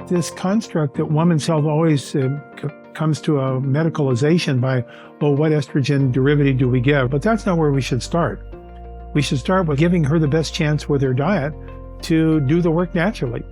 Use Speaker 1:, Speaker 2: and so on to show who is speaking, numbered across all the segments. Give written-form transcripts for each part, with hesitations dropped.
Speaker 1: this construct that women's health always comes to a medicalization by, well, what estrogen derivative do we give? But that's not where we should start. We should start with giving her the best chance with her diet to do the work naturally.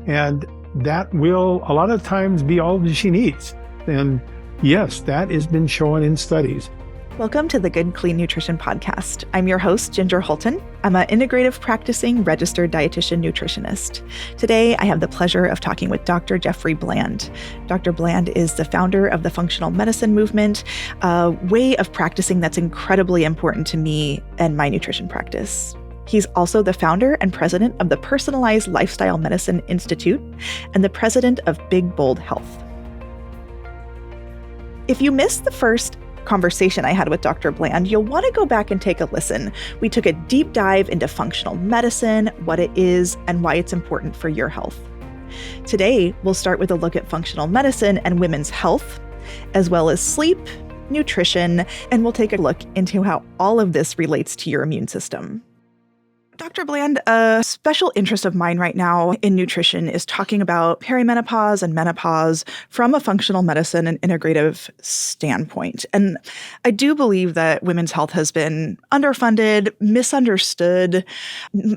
Speaker 1: And that will a lot of times be all that she needs. And yes, that has been shown in studies.
Speaker 2: Welcome to the Good Clean Nutrition Podcast. I'm your host, Ginger Hultin. I'm an integrative practicing registered dietitian nutritionist. Today, I have the pleasure of talking with Dr. Jeffrey Bland. Dr. Bland is the founder of the functional medicine movement, a way of practicing that's incredibly important to me and my nutrition practice. He's also the founder and president of the Personalized Lifestyle Medicine Institute and the president of Big Bold Health. If you missed the first conversation I had with Dr. Bland, you'll want to go back and take a listen. We took a deep dive into functional medicine, what it is, and why it's important for your health. Today, we'll start with a look at functional medicine and women's health, as well as sleep, nutrition, and we'll take a look into how all of this relates to your immune system. Dr. Bland, a special interest of mine right now in nutrition is talking about perimenopause and menopause from a functional medicine and integrative standpoint. And I do believe that women's health has been underfunded, misunderstood,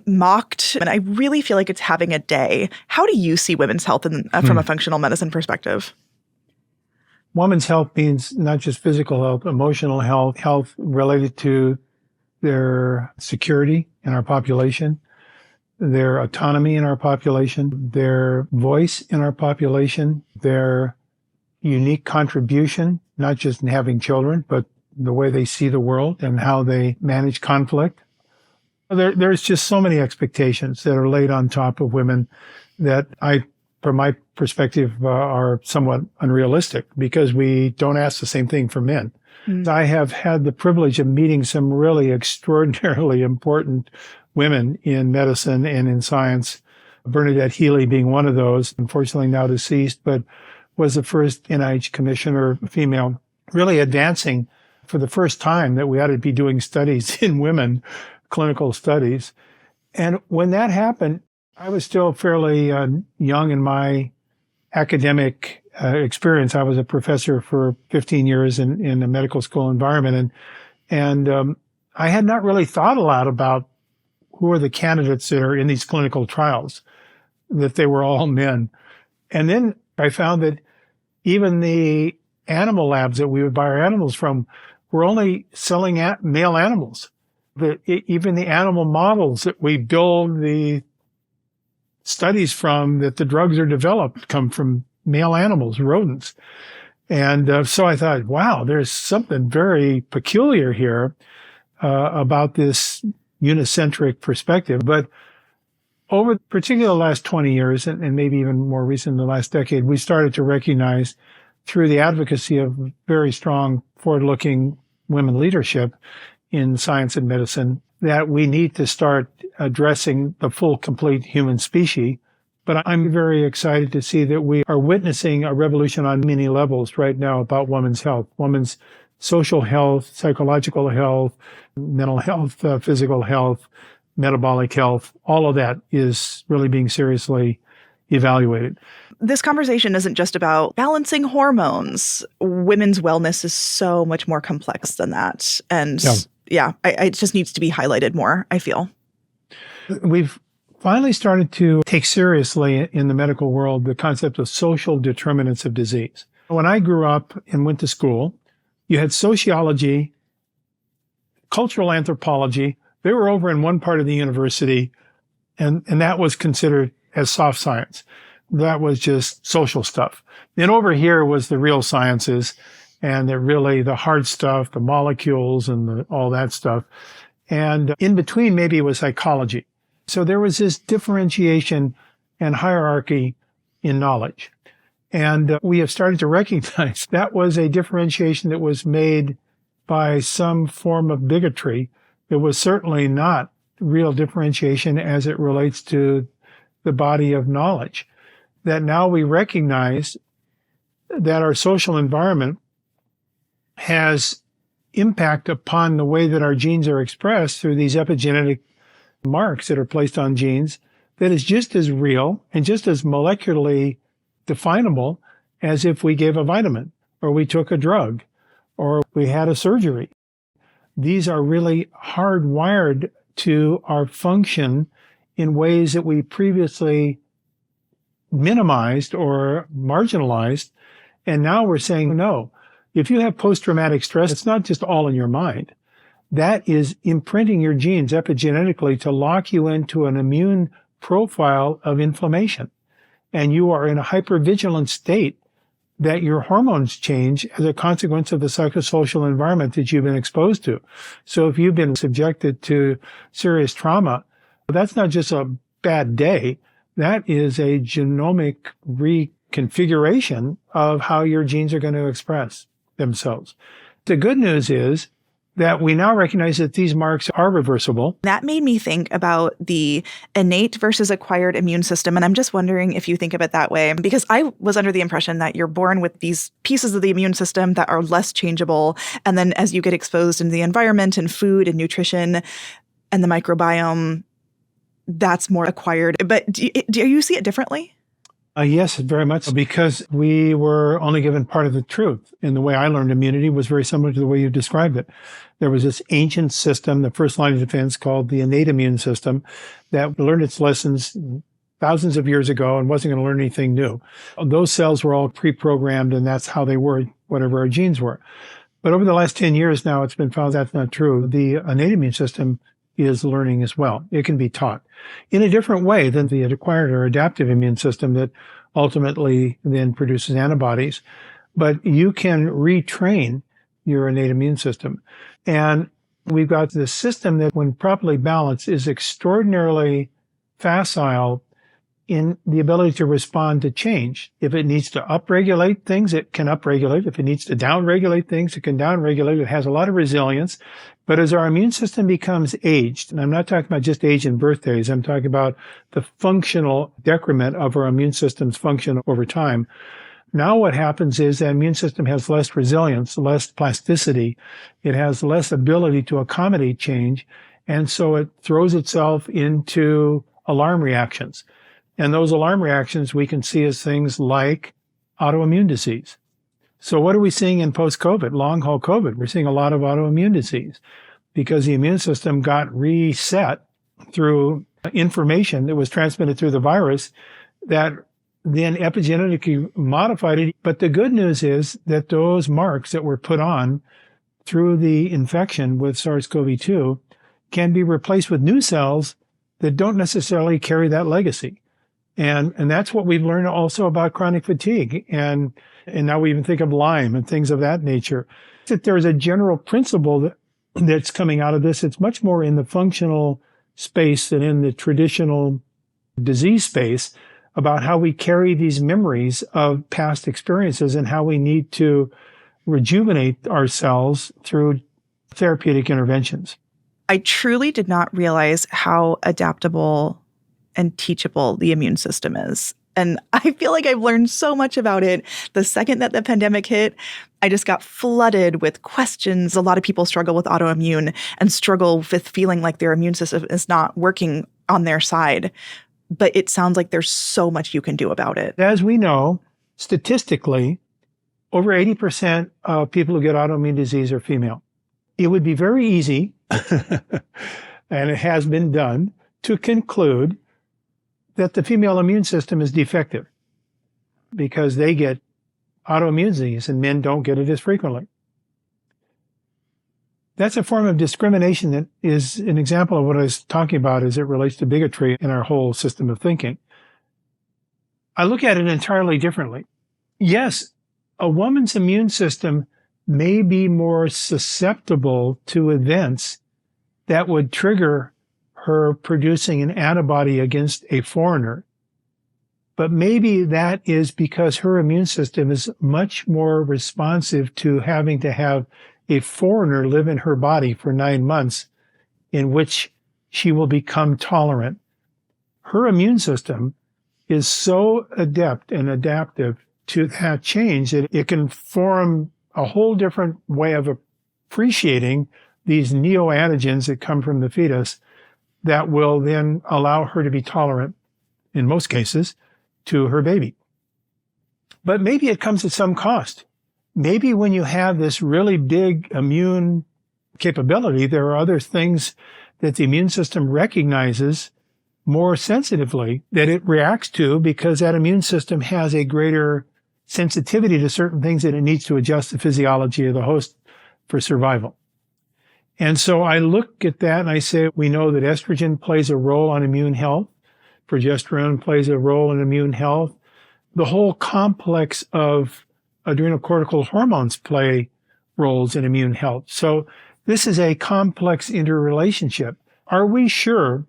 Speaker 2: mocked, and I really feel like it's having a day. How do you see women's health from a functional medicine perspective?
Speaker 1: Women's health means not just physical health, emotional health, health related to their security in our population, their autonomy in our population, their voice in our population, their unique contribution, not just in having children, but the way they see the world and how they manage conflict. There's just so many expectations that are laid on top of women that from my perspective, are somewhat unrealistic because we don't ask the same thing for men. I have had the privilege of meeting some really extraordinarily important women in medicine and in science. Bernadette Healy being one of those, unfortunately now deceased, but was the first NIH commissioner, female, really advancing for the first time that we ought to be doing studies in women, clinical studies. And when that happened, I was still fairly young in my academic experience. I was a professor for 15 years in a medical school environment. And I had not really thought a lot about who are the candidates that are in these clinical trials, that they were all men. And then I found that even the animal labs that we would buy our animals from were only selling male animals. Even the animal models that we build the studies from, that the drugs are developed, come from male animals, rodents. And so I thought, wow, there's something very peculiar here about this unicentric perspective. But over particularly the last 20 years, and maybe even more recent in the last decade, we started to recognize through the advocacy of very strong, forward-looking women leadership in science and medicine that we need to start addressing the full, complete human species. But I'm very excited to see that we are witnessing a revolution on many levels right now about women's health, women's social health, psychological health, mental health, physical health, metabolic health. All of that is really being seriously evaluated.
Speaker 2: This conversation isn't just about balancing hormones. Women's wellness is so much more complex than that. And it just needs to be highlighted more, I feel.
Speaker 1: We've finally started to take seriously in the medical world the concept of social determinants of disease. When I grew up and went to school, you had sociology, cultural anthropology. They were over in one part of the university, and that was considered as soft science. That was just social stuff. Then over here was the real sciences, and the hard stuff, the molecules and all that stuff. And in between, maybe it was psychology. So there was this differentiation and hierarchy in knowledge. And we have started to recognize that was a differentiation that was made by some form of bigotry. It was certainly not real differentiation as it relates to the body of knowledge. That now we recognize that our social environment has impact upon the way that our genes are expressed through these epigenetic marks that are placed on genes that is just as real and just as molecularly definable as if we gave a vitamin or we took a drug or we had a surgery. These are really hardwired to our function in ways that we previously minimized or marginalized. And now we're saying, no, if you have post-traumatic stress, it's not just all in your mind. That is imprinting your genes epigenetically to lock you into an immune profile of inflammation. And you are in a hypervigilant state that your hormones change as a consequence of the psychosocial environment that you've been exposed to. So if you've been subjected to serious trauma, that's not just a bad day. That is a genomic reconfiguration of how your genes are going to express themselves. The good news is that we now recognize that these marks are reversible.
Speaker 2: That made me think about the innate versus acquired immune system. And I'm just wondering if you think of it that way, because I was under the impression that you're born with these pieces of the immune system that are less changeable. And then as you get exposed in the environment and food and nutrition and the microbiome, that's more acquired. But do you see it differently?
Speaker 1: Yes, very much so, because we were only given part of the truth. And the way I learned immunity was very similar to the way you described it. There was this ancient system, the first line of defense, called the innate immune system, that learned its lessons thousands of years ago and wasn't going to learn anything new. Those cells were all pre-programmed, and that's how they were, whatever our genes were. But over the last 10 years now, it's been found that's not true. The innate immune system is learning as well. It can be taught in a different way than the acquired or adaptive immune system that ultimately then produces antibodies. But you can retrain your innate immune system. And we've got this system that, when properly balanced, is extraordinarily facile in the ability to respond to change. If it needs to upregulate things, it can upregulate. If it needs to downregulate things, it can downregulate. It has a lot of resilience. But as our immune system becomes aged, and I'm not talking about just age and birthdays, I'm talking about the functional decrement of our immune system's function over time. Now what happens is the immune system has less resilience, less plasticity. It has less ability to accommodate change. And so it throws itself into alarm reactions. And those alarm reactions we can see as things like autoimmune disease. So what are we seeing in post-COVID, long-haul COVID? We're seeing a lot of autoimmune disease because the immune system got reset through information that was transmitted through the virus that then epigenetically modified it. But the good news is that those marks that were put on through the infection with SARS-CoV-2 can be replaced with new cells that don't necessarily carry that legacy. And that's what we've learned also about chronic fatigue. And now we even think of Lyme and things of that nature. That there's a general principle that's coming out of this. It's much more in the functional space than in the traditional disease space about how we carry these memories of past experiences and how we need to rejuvenate ourselves through therapeutic interventions.
Speaker 2: I truly did not realize how adaptable and teachable the immune system is. And I feel like I've learned so much about it. The second that the pandemic hit, I just got flooded with questions. A lot of people struggle with autoimmune and struggle with feeling like their immune system is not working on their side. But it sounds like there's so much you can do about it.
Speaker 1: As we know, statistically, over 80% of people who get autoimmune disease are female. It would be very easy, and it has been done, to conclude that the female immune system is defective because they get autoimmune disease and men don't get it as frequently. That's a form of discrimination that is an example of what I was talking about as it relates to bigotry in our whole system of thinking. I look at it entirely differently. Yes, a woman's immune system may be more susceptible to events that would trigger her producing an antibody against a foreigner. But maybe that is because her immune system is much more responsive to having to have a foreigner live in her body for 9 months, in which she will become tolerant. Her immune system is so adept and adaptive to that change that it can form a whole different way of appreciating these neoantigens that come from the fetus that will then allow her to be tolerant, in most cases, to her baby. But maybe it comes at some cost. Maybe when you have this really big immune capability, there are other things that the immune system recognizes more sensitively that it reacts to because that immune system has a greater sensitivity to certain things that it needs to adjust the physiology of the host for survival. And so I look at that and I say, we know that estrogen plays a role on immune health. Progesterone plays a role in immune health. The whole complex of adrenocortical hormones play roles in immune health. So this is a complex interrelationship. Are we sure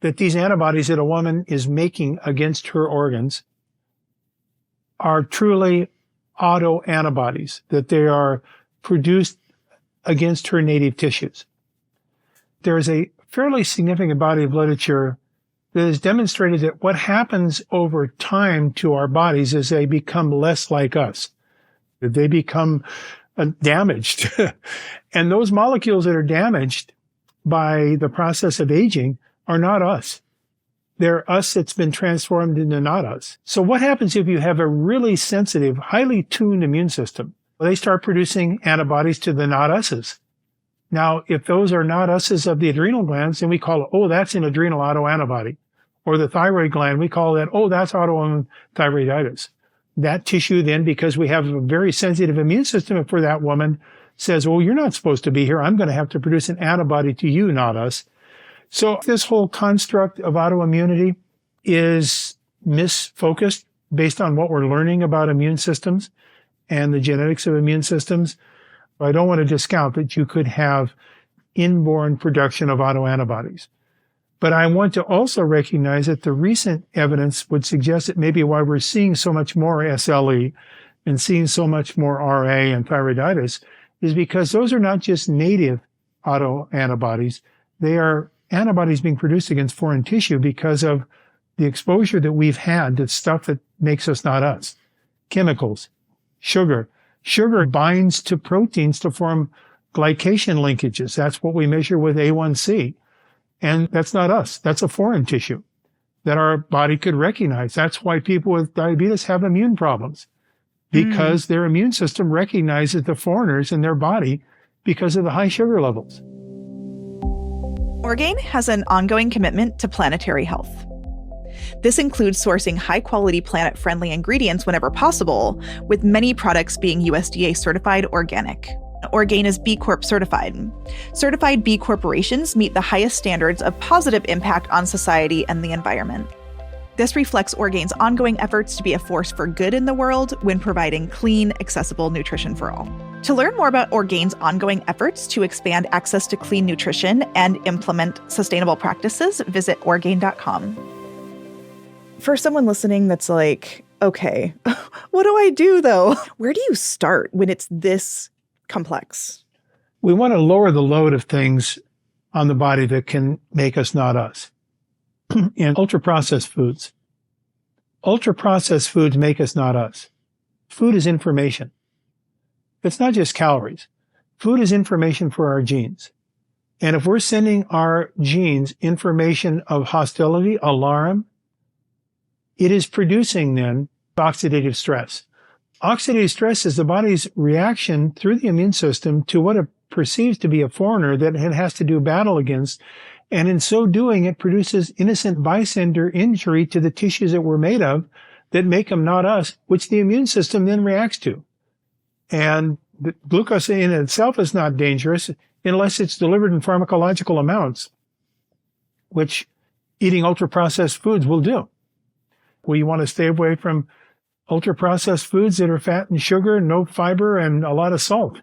Speaker 1: that these antibodies that a woman is making against her organs are truly autoantibodies, that they are produced against her native tissues? There is a fairly significant body of literature that has demonstrated that what happens over time to our bodies is they become less like us. They become damaged. And those molecules that are damaged by the process of aging are not us. They're us that's been transformed into not us. So what happens if you have a really sensitive, highly tuned immune system? Well, they start producing antibodies to the not us's. Now, if those are not us's of the adrenal glands, then we call it, oh, that's an adrenal autoantibody. Or the thyroid gland, we call that, oh, that's autoimmune thyroiditis. That tissue then, because we have a very sensitive immune system for that woman, says, well, you're not supposed to be here. I'm going to have to produce an antibody to you, not us. So this whole construct of autoimmunity is misfocused based on what we're learning about immune systems and the genetics of immune systems. I don't want to discount that you could have inborn production of autoantibodies. But I want to also recognize that the recent evidence would suggest that maybe why we're seeing so much more SLE and seeing so much more RA and thyroiditis is because those are not just native autoantibodies. They are antibodies being produced against foreign tissue because of the exposure that we've had to stuff that makes us not us. Chemicals, sugar. Sugar binds to proteins to form glycation linkages. That's what we measure with A1C. And that's not us. That's a foreign tissue that our body could recognize. That's why people with diabetes have immune problems, because their immune system recognizes the foreigners in their body because of the high sugar levels.
Speaker 2: Orgain has an ongoing commitment to planetary health. This includes sourcing high-quality planet-friendly ingredients whenever possible, with many products being USDA certified organic. Orgain is B Corp certified. Certified B corporations meet the highest standards of positive impact on society and the environment. This reflects Orgain's ongoing efforts to be a force for good in the world when providing clean, accessible nutrition for all. To learn more about Orgain's ongoing efforts to expand access to clean nutrition and implement sustainable practices, visit Orgain.com. For someone listening that's like, okay, what do I do though? Where do you start when it's this complex?
Speaker 1: We want to lower the load of things on the body that can make us not us. And ultra-processed foods. Ultra-processed foods make us not us. Food is information. It's not just calories. Food is information for our genes. And if we're sending our genes information of hostility, alarm, it is producing then oxidative stress. Oxidative stress is the body's reaction through the immune system to what it perceives to be a foreigner that it has to do battle against. And in so doing, it produces innocent bystander injury to the tissues that we're made of that make them not us, which the immune system then reacts to. And the glucose in itself is not dangerous unless it's delivered in pharmacological amounts, which eating ultra-processed foods will do. We want to stay away from ultra-processed foods that are fat and sugar, no fiber, and a lot of salt.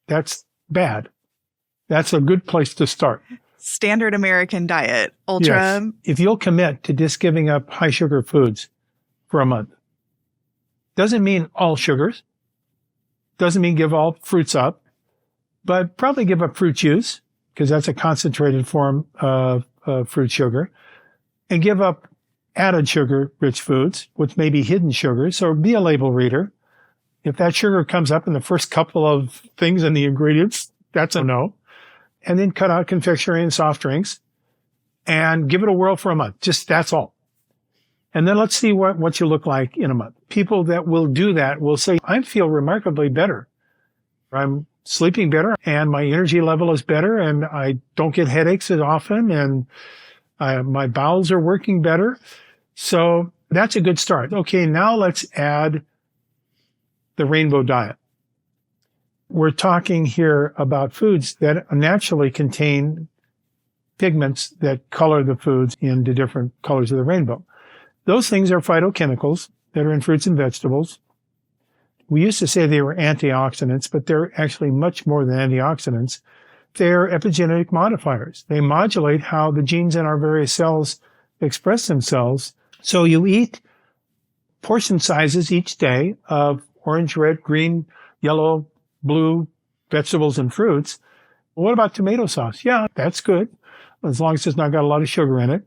Speaker 1: That's bad. That's a good place to start.
Speaker 2: Standard American diet, ultra.
Speaker 1: Yes. If you'll commit to just giving up high sugar foods for a month, doesn't mean all sugars, doesn't mean give all fruits up, but probably give up fruit juice, because that's a concentrated form of fruit sugar, and give up added sugar-rich foods, which may be hidden sugars. So be a label reader. If that sugar comes up in the first couple of things in the ingredients, that's a no. And then cut out confectionery and soft drinks and give it a whirl for a month. Just that's all. And then let's see what you look like in a month. People that will do that will say, I feel remarkably better. I'm sleeping better and my energy level is better and I don't get headaches as often and my bowels are working better. So that's a good start. Okay, now let's add the rainbow diet. We're talking here about foods that naturally contain pigments that color the foods into different colors of the rainbow. Those things are phytochemicals that are in fruits and vegetables. We used to say they were antioxidants, but they're actually much more than antioxidants. They're epigenetic modifiers. They modulate how the genes in our various cells express themselves. So you eat portion sizes each day of orange, red, green, yellow, blue vegetables and fruits. What about tomato sauce? Yeah, that's good, as long as it's not got a lot of sugar in it.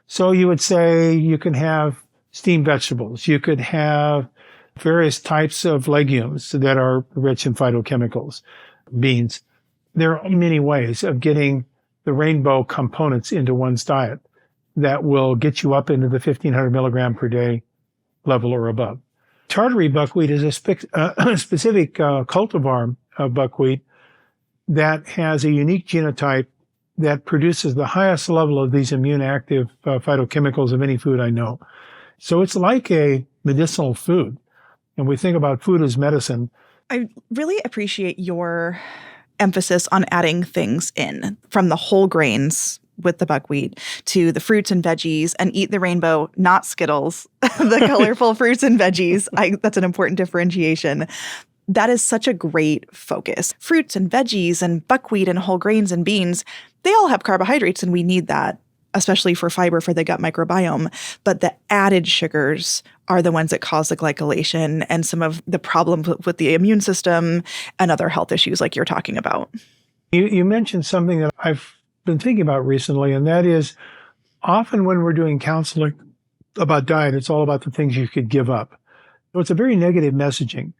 Speaker 1: So you would say you can have steamed vegetables. You could have various types of legumes that are rich in phytochemicals, beans. There are many ways of getting the rainbow components into one's diet that will get you up into the 1,500 milligram per day level or above. Tartary buckwheat is a specific cultivar of buckwheat that has a unique genotype that produces the highest level of these immune active phytochemicals of any food I know. So it's like a medicinal food. And we think about food as medicine.
Speaker 2: I really appreciate your emphasis on adding things in, from the whole grains with the buckwheat to the fruits and veggies, and eat the rainbow, not Skittles, the colorful fruits and veggies. That's an important differentiation. That is such a great focus. Fruits and veggies and buckwheat and whole grains and beans, they all have carbohydrates, and we need that, especially for fiber for the gut microbiome. But the added sugars are the ones that cause the glycolation and some of the problems with the immune system and other health issues like you're talking about.
Speaker 1: You mentioned something that I've been thinking about recently, and that is often when we're doing counseling about diet, it's all about the things you could give up. So it's a very negative messaging.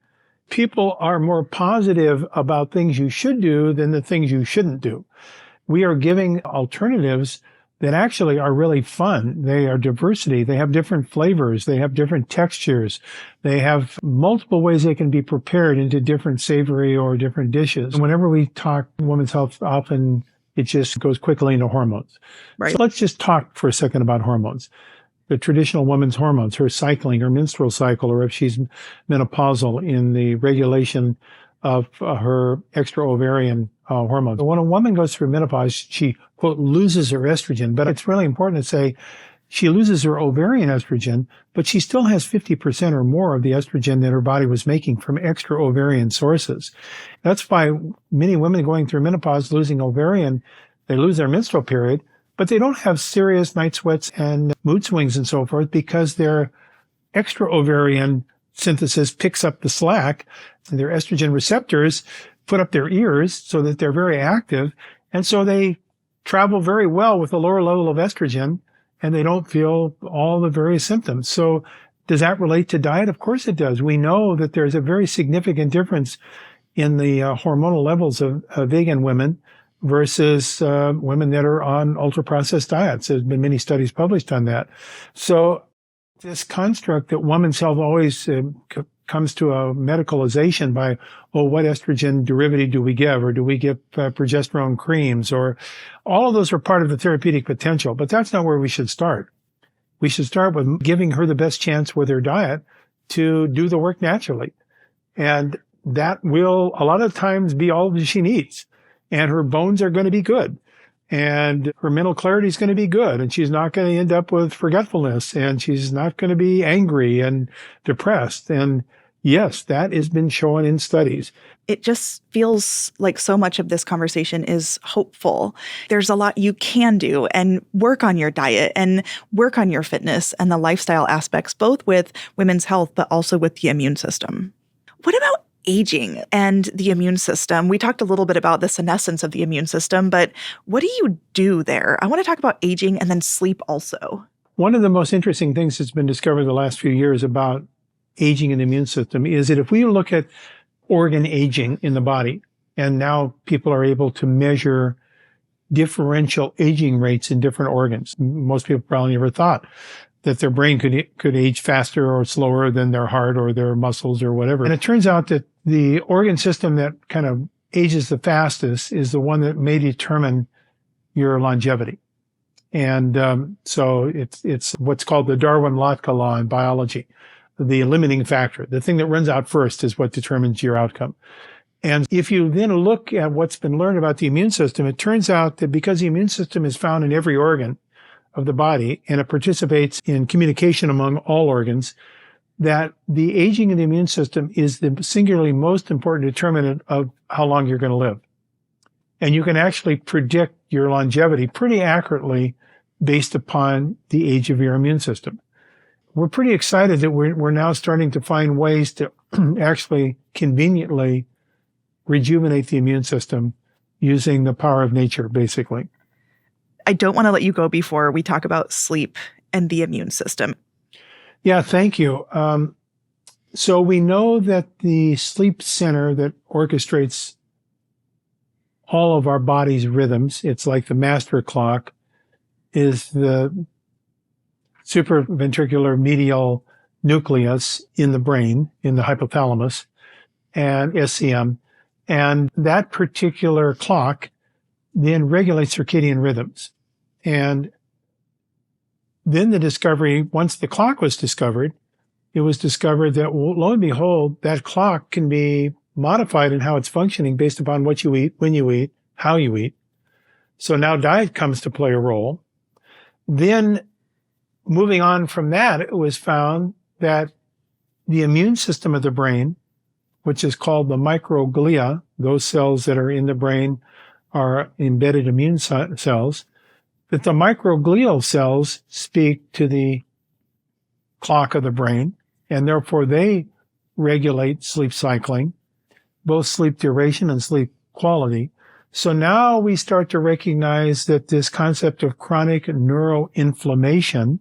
Speaker 1: People are more positive about things you should do than the things you shouldn't do. We are giving alternatives that actually are really fun. They are diversity. They have different flavors. They have different textures. They have multiple ways they can be prepared into different savory or different dishes. Whenever we talk women's health, often it just goes quickly into hormones.
Speaker 2: Right.
Speaker 1: So let's just talk for a second about hormones. The traditional woman's hormones, her cycling, her menstrual cycle, or if she's menopausal, in the regulation of her extra ovarian hormones. When a woman goes through menopause, she, quote, loses her estrogen. But it's really important to say she loses her ovarian estrogen, but she still has 50% or more of the estrogen that her body was making from extra ovarian sources. That's why many women going through menopause losing ovarian, they lose their menstrual period, but they don't have serious night sweats and mood swings and so forth because their extra ovarian synthesis picks up the slack, and their estrogen receptors put up their ears so that they're very active. And so they travel very well with a lower level of estrogen, and they don't feel all the various symptoms. So does that relate to diet? Of course it does. We know that there's a very significant difference in the hormonal levels of vegan women versus women that are on ultra-processed diets. There's been many studies published on that. So this construct that women's health always comes to a medicalization by, oh, what estrogen derivative do we give? Or do we give progesterone creams? Or all of those are part of the therapeutic potential. But that's not where we should start. We should start with giving her the best chance with her diet to do the work naturally. And that will a lot of times be all that she needs. And her bones are going to be good. And her mental clarity is going to be good. And she's not going to end up with forgetfulness. And she's not going to be angry and depressed. And yes, that has been shown in studies.
Speaker 2: It just feels like so much of this conversation is hopeful. There's a lot you can do and work on your diet and work on your fitness and the lifestyle aspects, both with women's health, but also with the immune system. What about aging and the immune system? We talked a little bit about the senescence of the immune system, but what do you do there? I want to talk about aging and then sleep also.
Speaker 1: One of the most interesting things that's been discovered the last few years about aging in the immune system is that if we look at organ aging in the body, and now people are able to measure differential aging rates in different organs. Most people probably never thought that their brain could age faster or slower than their heart or their muscles or whatever. And it turns out that the organ system that kind of ages the fastest is the one that may determine your longevity. And so it's what's called the Darwin-Lotka law in biology. The limiting factor, the thing that runs out first, is what determines your outcome. And if you then look at what's been learned about the immune system, it turns out that because the immune system is found in every organ of the body and it participates in communication among all organs, that the aging of the immune system is the singularly most important determinant of how long you're going to live. And you can actually predict your longevity pretty accurately based upon the age of your immune system. We're pretty excited that we're now starting to find ways to actually conveniently rejuvenate the immune system using the power of nature, basically.
Speaker 2: I don't want to let you go before we talk about sleep and the immune system.
Speaker 1: Yeah, thank you. So we know that the sleep center that orchestrates all of our body's rhythms, it's like the master clock, is the supraventricular medial nucleus in the brain, in the hypothalamus, and SCM. And that particular clock then regulates circadian rhythms. And then the discovery, once the clock was discovered, it was discovered that, lo and behold, that clock can be modified in how it's functioning based upon what you eat, when you eat, how you eat. So now diet comes to play a role. Then moving on from that, it was found that the immune system of the brain, which is called the microglia, those cells that are in the brain are embedded immune cells, that the microglial cells speak to the clock of the brain, and therefore they regulate sleep cycling, both sleep duration and sleep quality. So now we start to recognize that this concept of chronic neuroinflammation,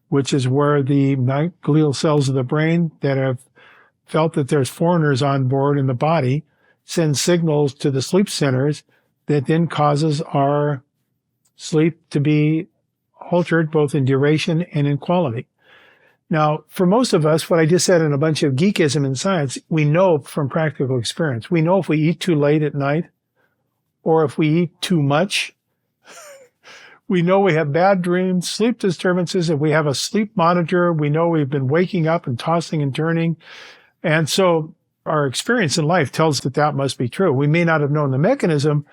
Speaker 1: which is where the glial cells of the brain that have felt that there's foreigners on board in the body send signals to the sleep centers that then causes our sleep to be altered both in duration and in quality. Now, for most of us, what I just said in a bunch of geekism in science, we know from practical experience. We know if we eat too late at night or if we eat too much. We know we have bad dreams, sleep disturbances. If we have a sleep monitor, we know we've been waking up and tossing and turning. And so our experience in life tells us that must be true. We may not have known the mechanism.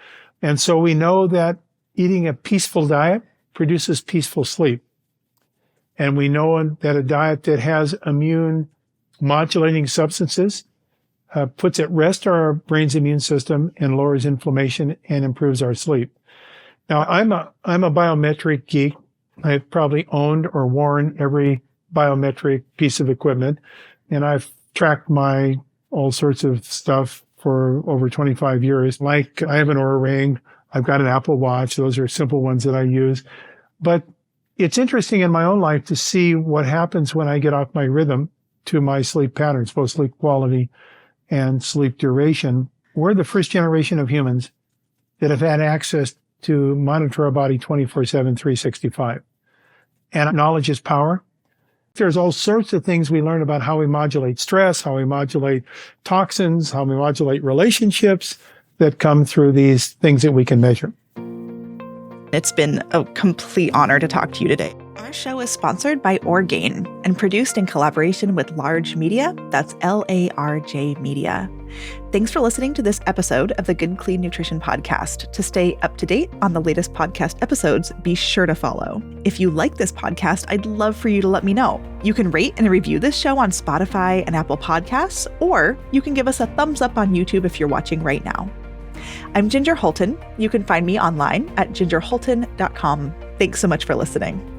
Speaker 1: And so we know that eating a peaceful diet produces peaceful sleep. And we know that a diet that has immune modulating substances puts at rest our brain's immune system and lowers inflammation and improves our sleep. Now, I'm a biometric geek. I've probably owned or worn every biometric piece of equipment, and I've tracked my all sorts of stuff for over 25 years. Like I have an Oura Ring. I've got an Apple Watch. Those are simple ones that I use. But it's interesting in my own life to see what happens when I get off my rhythm to my sleep patterns, both sleep quality and sleep duration. We're the first generation of humans that have had access to monitor our body 24/7, 365. And knowledge is power. There's all sorts of things we learn about how we modulate stress, how we modulate toxins, how we modulate relationships that come through these things that we can measure.
Speaker 2: It's been a complete honor to talk to you today. Our show is sponsored by Orgain and produced in collaboration with Large Media. That's LARJ Media. Thanks for listening to this episode of the Good Clean Nutrition Podcast. To stay up to date on the latest podcast episodes, be sure to follow. If you like this podcast, I'd love for you to let me know. You can rate and review this show on Spotify and Apple Podcasts, or you can give us a thumbs up on YouTube if you're watching right now. I'm Ginger Hultin. You can find me online at gingerhultin.com. Thanks so much for listening.